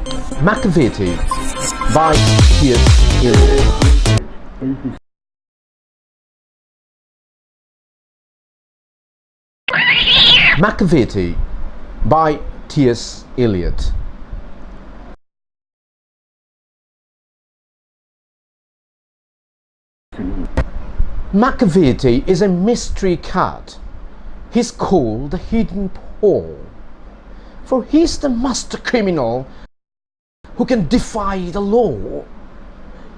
Macavity by Tbse. Macavity by T.S. Eliot. Macavity is a mystery cat. He's called the hidden Paul, for he's the master criminal who can defy the law.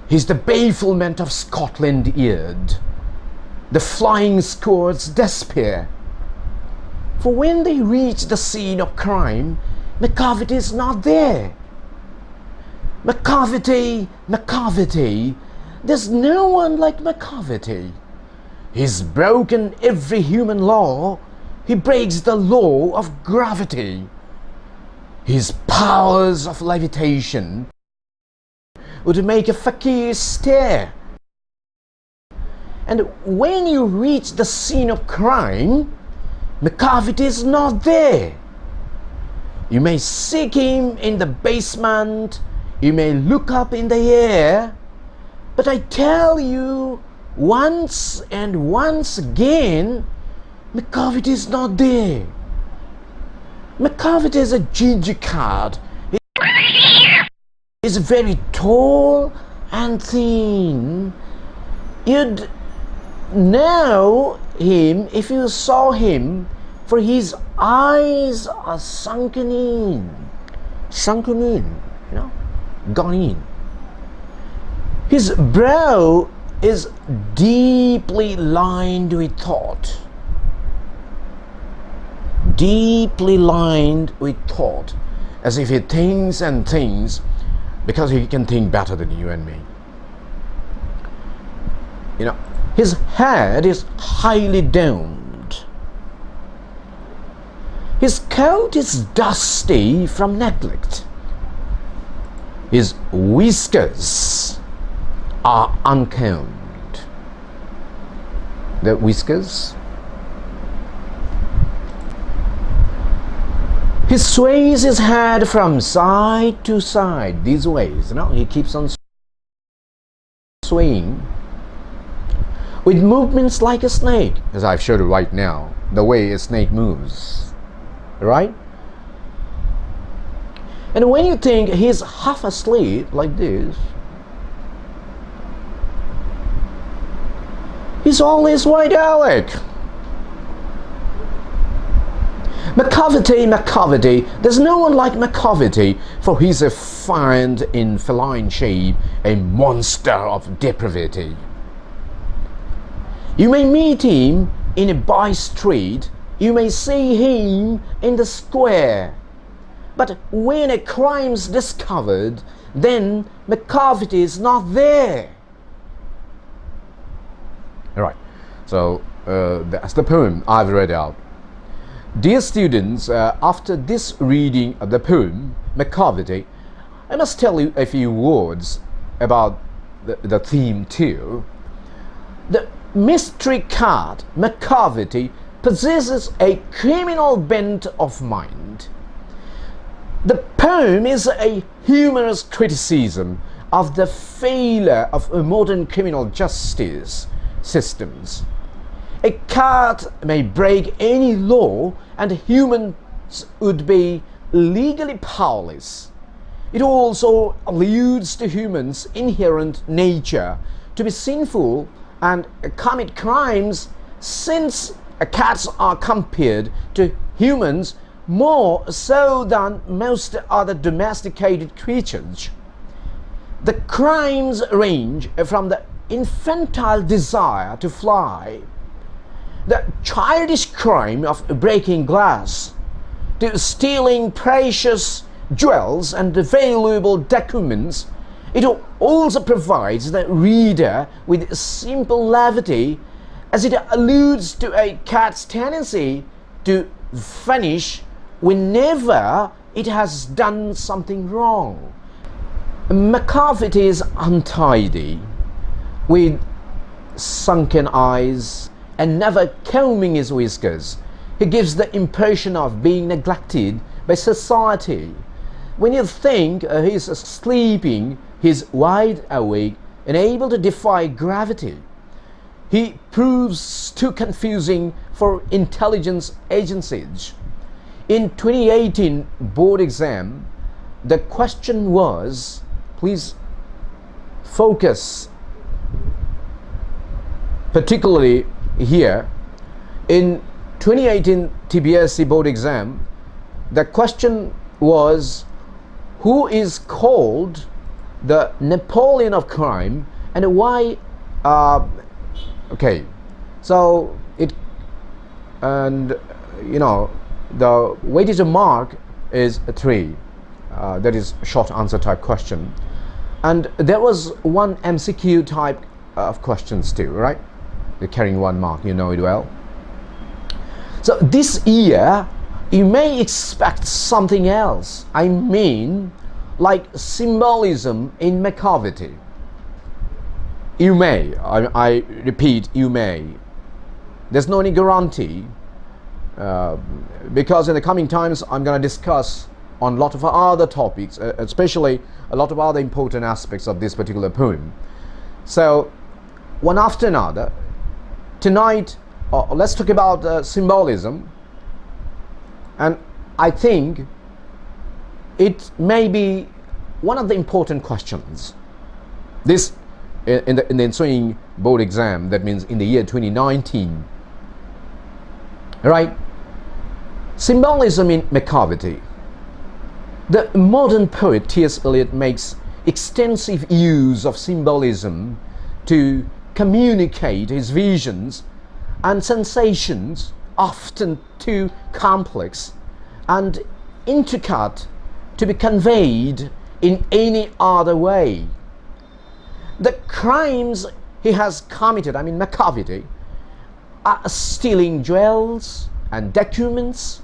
He's the bafflement of Scotland Yard, the flying squad's despair. For when they reach the scene of crime, Macavity is not there. Macavity, Macavity, there's no one like Macavity. He's broken every human law. He breaks the law of gravity. His powers of levitation would make a fakir stare. And when you reach the scene of crime, Macavity is not there. You may seek him in the basement, you may look up in the air, but I tell you once and once again, Macavity is not there. Macavity is a ginger cat. He's very tall and thin. You'd know him if you saw him, for his eyes are sunken in, gone in. His brow is deeply lined with thought. Deeply lined with thought, as if he thinks and thinks because he can think better than you and me. His head is highly domed. His coat is dusty from neglect. His whiskers are uncombed. The whiskers. He sways his head from side to side these ways. He keeps on swaying with movements like a snake, as I've showed you right now, the way a snake moves, right? And when you think he's half asleep like this, he's always wide awake. Macavity, Macavity, there's no one like Macavity, for he's a fiend in feline shape, a monster of depravity. You may meet him in a by street, you may see him in the square, but when a crime's discovered, then Macavity is not there. Alright, so that's the poem I've read out. Dear students, after this reading of the poem, Macavity, I must tell you a few words about the theme too. The mystery cat, Macavity, possesses a criminal bent of mind. The poem is a humorous criticism of the failure of modern criminal justice systems. A cat may break any law and humans would be legally powerless. It also alludes to humans' inherent nature to be sinful and commit crimes, since cats are compared to humans more so than most other domesticated creatures. The crimes range from the infantile desire to fly, the childish crime of breaking glass, to stealing precious jewels and valuable documents. It also provides the reader with simple levity, as it alludes to a cat's tendency to vanish whenever it has done something wrong. Macavity is untidy, with sunken eyes and never combing his whiskers. He gives the impression of being neglected by society. When you think he's sleeping, he's wide awake and able to defy gravity. He proves too confusing for intelligence agencies. In 2018 board exam, the question was, please focus particularly here. In 2018 Tbse board exam, the question was, who is called the Napoleon of crime and why? Okay, so it, and you know, the weightage of mark is 3. That is short answer type question, and there was one MCQ type of questions too, right? They're carrying 1 mark, you know it well. So this year you may expect something else. I mean, like symbolism in Macavity. You may, I repeat, you may. There's no any guarantee, because in the coming times I'm going to discuss on a lot of other topics, especially a lot of other important aspects of this particular poem. So one after another, tonight let's talk about symbolism, and I think it may be one of the important questions. This in the ensuing board exam, that means in the year 2019. Right? Symbolism in Macavity. The modern poet T.S. Eliot makes extensive use of symbolism to communicate his visions and sensations, often too complex and intricate to be conveyed in any other way. The crimes he has committed, I mean Macavity, are stealing jewels and documents.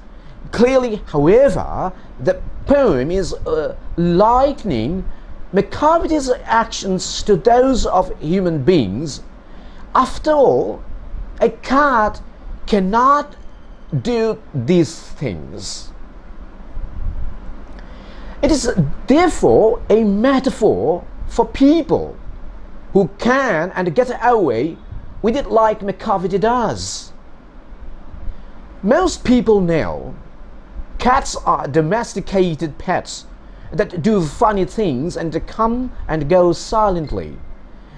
Clearly, however, the poem is likening Macavity's actions to those of human beings. After all, a cat cannot do these things. It is therefore a metaphor for people who can and get away with it like Macavity does. Most people know cats are domesticated pets that do funny things and come and go silently.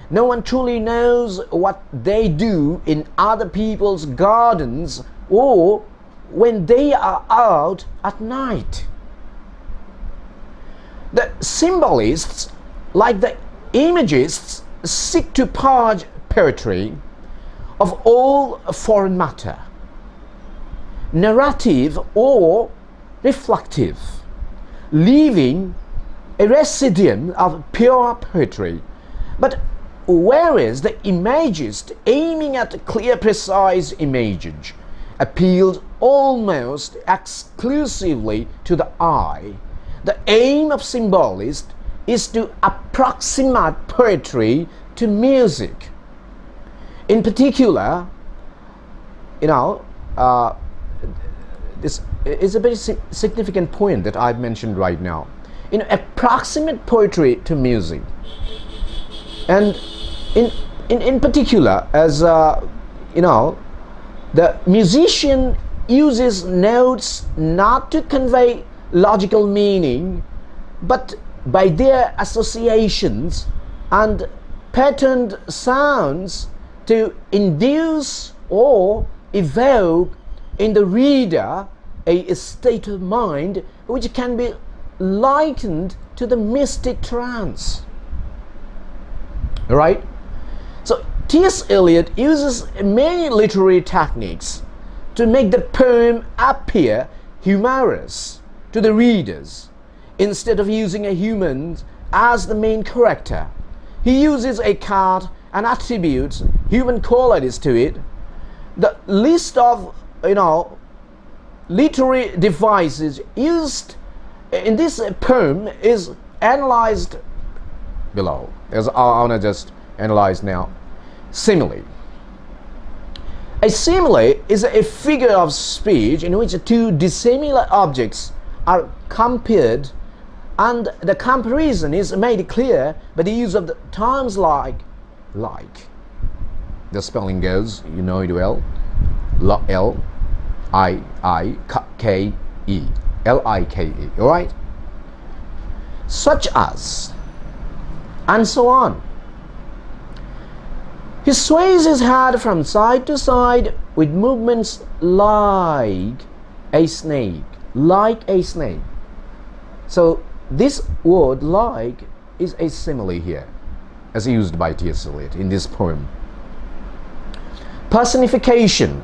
No one truly knows what they do in other people's gardens or when they are out at night. The symbolists, like the imagists, seek to purge poetry of all foreign matter, narrative or reflective, leaving a residuum of pure poetry. But whereas the imagist, aiming at clear, precise imageage, appealed almost exclusively to the eye, the aim of symbolist is to approximate poetry to music. In particular, this is a very significant point that I've mentioned right now. Approximate poetry to music. And in particular, as the musician uses notes not to convey logical meaning, but by their associations and patterned sounds to induce or evoke in the reader a state of mind which can be likened to the mystic trance. Right? So T.S. Eliot uses many literary techniques to make the poem appear humorous to the readers. Instead of using a human as the main character, he uses a cat and attributes human qualities to it. The list of literary devices used in this poem is analyzed below, as I want to just analyze now. Simile. A simile is a figure of speech in which two dissimilar objects are compared And the comparison is made clear by the use of the terms like. The spelling goes, you know it well, L-I-I-K-E, L-I-K-E, all right? Such as, and so on. He sways his head from side to side with movements like a snake, So this word like is a simile here, as used by Tbse in this poem. Personification.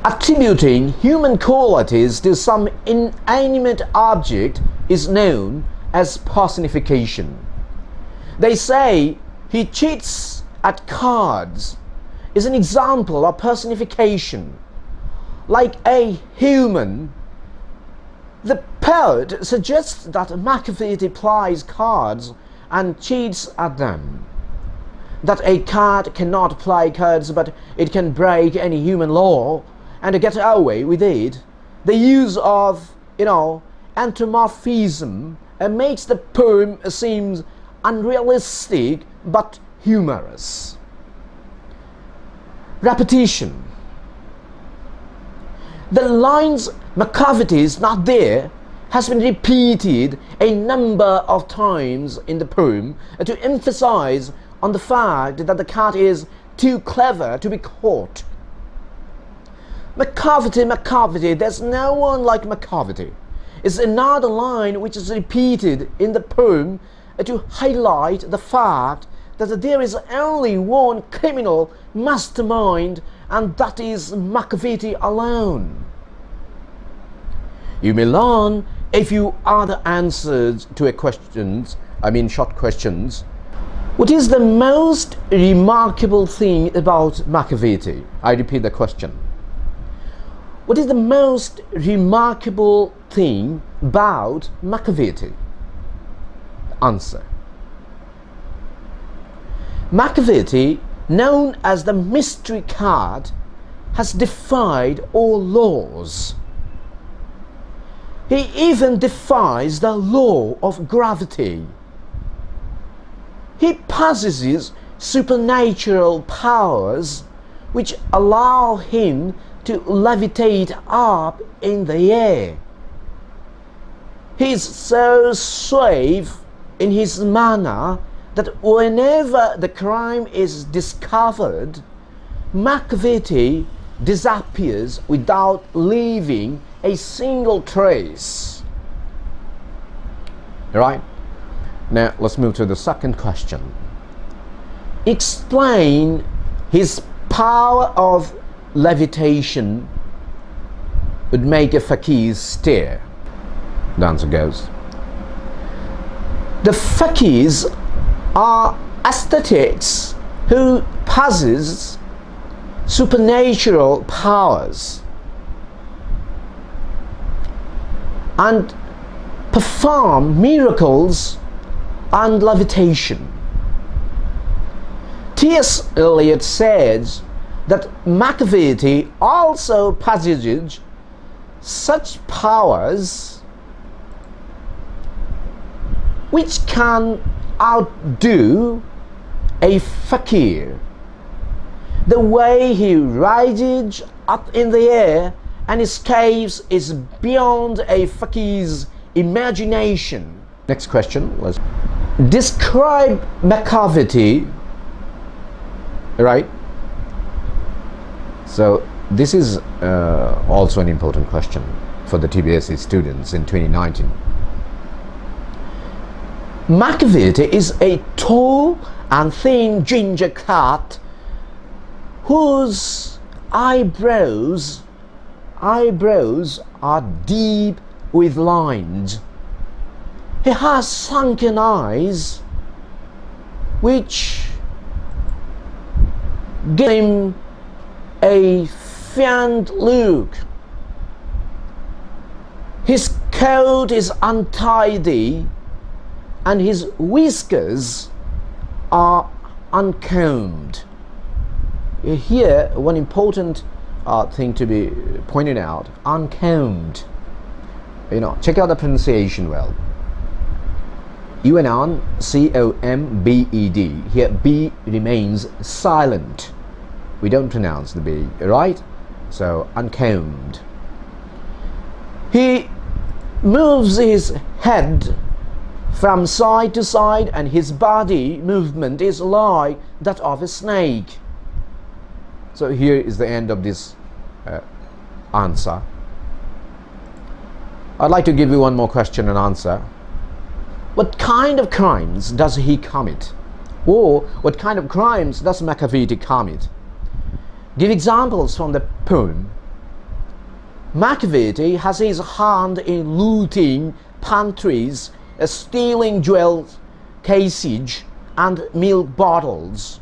Attributing human qualities to some inanimate object is known as personification. They say he cheats at cards is an example of personification. Like a human, the poet suggests that Macavity plays cards and cheats at them. That a cat cannot play cards, but it can break any human law and get away with it. The use of, anthropomorphism makes the poem seem unrealistic but humorous. Repetition. The lines "Macavity is not there" has been repeated a number of times in the poem to emphasize on the fact that the cat is too clever to be caught. Macavity, there's no one like Macavity is another line which is repeated in the poem to highlight the fact that there is only one criminal mastermind, and that is Macavity alone. You may learn a few other answers to short questions. What is the most remarkable thing about Macavity? I repeat the question. What is the most remarkable thing about Macavity? Answer. Macavity, known as the mystery cat, has defied all laws. He even defies the law of gravity. He possesses supernatural powers which allow him to levitate up in the air. He is so suave in his manner that whenever the crime is discovered, Macavity disappears without leaving a single trace. All right? Now let's move to the second question. Explain his power of levitation would make a fakir stare. The answer goes, the fakirs are ascetics who possess supernatural powers and perform miracles and levitation. T.S. Eliot says that Macavity also possesses such powers which can outdo a fakir. The way he rises up in the air and escapes is beyond a fakir's imagination. Next question was, describe Macavity, right? So this is also an important question for the Tbse students in 2019. Macavity is a tall and thin ginger cat whose eyebrows are deep with lines. He has sunken eyes which give him a feigned look. His coat is untidy and his whiskers are uncombed. Here, one important thing to be pointed out, uncombed. check out the pronunciation well. UNCOMBED. Here B remains silent. We don't pronounce the B, right? So uncombed. He moves his head from side to side, and his body movement is like that of a snake. So here is the end of this answer. I'd like to give you one more question and answer. What kind of crimes does he commit? Or what kind of crimes does Macavity commit? Give examples from the poem. Macavity has his hand in looting pantries, stealing jewels, cases, and milk bottles.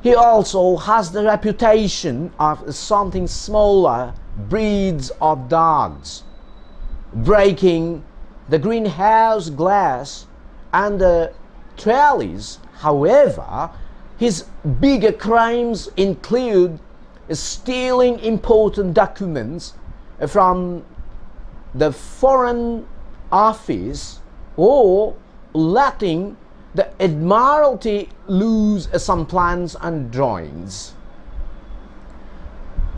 He also has the reputation of something smaller breeds of dogs, breaking the greenhouse glass and the trellis. However, his bigger crimes include stealing important documents from the Foreign Office or letting the Admiralty lose some plans and drawings.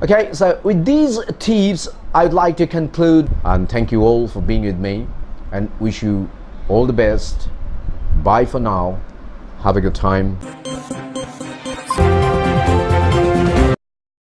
Okay, so with these tips, I'd like to conclude and thank you all for being with me and wish you all the best. Bye for now. Have a good time.